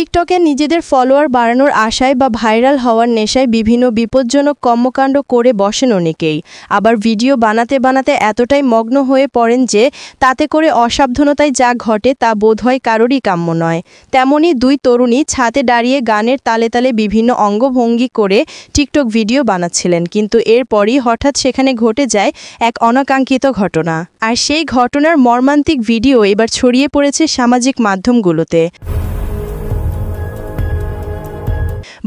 টিকটকে নিজেদের ফলোয়ার বাড়ানোর আশায় বা ভাইরাল হওয়ার নেশায় বিভিন্ন বিপজ্জনক কর্মকাণ্ড করে বসেন অনেকেই। আবার ভিডিও বানাতে বানাতে এতটাই মগ্ন হয়ে পড়েন যে তাতে করে অসাবধানতায় যা ঘটে তা বোধহয় কারোরই কাম্য নয়। তেমনই দুই তরুণী ছাদে দাঁড়িয়ে গানের তালে তালে বিভিন্ন অঙ্গভঙ্গি করে টিকটক ভিডিও বানাচ্ছিলেন, কিন্তু এরপরই হঠাৎ সেখানে ঘটে যায় এক অনাকাঙ্ক্ষিত ঘটনা। আর সেই ঘটনার মর্মান্তিক ভিডিও এবার ছড়িয়ে পড়েছে সামাজিক মাধ্যমগুলোতে।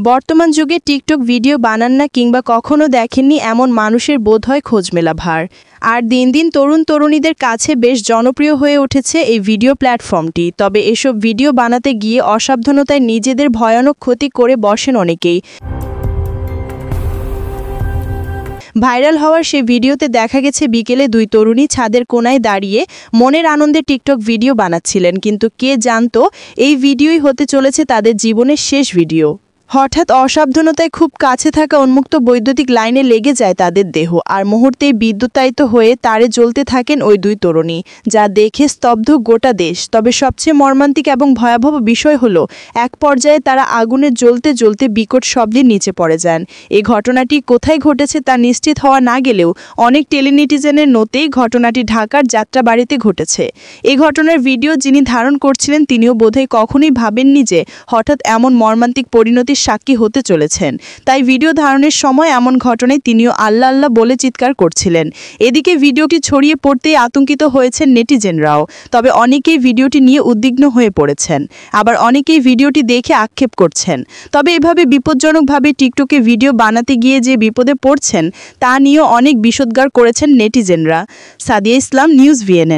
বর্তমান যুগে টিকটক ভিডিও বানান না কিংবা কখনো দেখেননি এমন মানুষের বোধহয় খোঁজমেলা ভার। আর দিন দিন তরুণ তরুণীদের কাছে বেশ জনপ্রিয় হয়ে উঠেছে এই ভিডিও প্ল্যাটফর্মটি। তবে এসব ভিডিও বানাতে গিয়ে অসাবধানতায় নিজেদের ভয়ানক ক্ষতি করে বসেন অনেকেই। ভাইরাল হওয়ার সেই ভিডিওতে দেখা গেছে বিকেলে দুই তরুণী ছাদের কোনায় দাঁড়িয়ে মনের আনন্দে টিকটক ভিডিও বানাচ্ছিলেন, কিন্তু কে জানতো এই ভিডিওই হতে চলেছে তাদের জীবনের শেষ ভিডিও। হঠাৎ অসাবধানতায় খুব কাছে থাকা উন্মুক্ত বৈদ্যুতিক লাইনে লেগে যায় তাদের দেহ, আর মুহূর্তেই বিদ্যুতায়িত হয়ে তারে জ্বলতে থাকেন ওই দুই তরুণী, যা দেখে স্তব্ধ গোটা দেশ। তবে সবচেয়ে মর্মান্তিক এবং ভয়াবহ বিষয় হলো এক পর্যায়ে তারা আগুনে জ্বলতে জ্বলতে বিকট শব্দে নিচে পড়ে যান। এই ঘটনাটি কোথায় ঘটেছে তা নিশ্চিত হওয়া না গেলেও অনেক টেলিনেটিজেনের নোটেই ঘটনাটি ঢাকার যাত্রাবাড়িতে ঘটেছে। এই ঘটনার ভিডিও যিনি ধারণ করছিলেন তিনিও বোধহয় কখনোই ভাবেননি যে হঠাৎ এমন মর্মান্তিক পরিণতির সাক্ষী হতে চলেছেন। তাই ভিডিও ধারণের সময় এমন ঘটনায় তিনিও আল্লাহ আল্লাহ বলে চিৎকার করছিলেন। এদিকে ভিডিওটি ছড়িয়ে পড়তেই আতঙ্কিত হয়েছেন নেটিজেনরাও। তবে অনেকেই ভিডিওটি নিয়ে উদ্বিগ্ন হয়ে পড়েছেন, আবার অনেকেই ভিডিওটি দেখে আক্ষেপ করছেন। তবে এভাবে বিপজ্জনকভাবে টিকটকে ভিডিও বানাতে গিয়ে যে বিপদে পড়ছেন তা নিয়েও অনেক বিষোদ্গার করেছেন নেটিজেনরা। সাদিয়া ইসলাম, নিউজ ভিএনএন।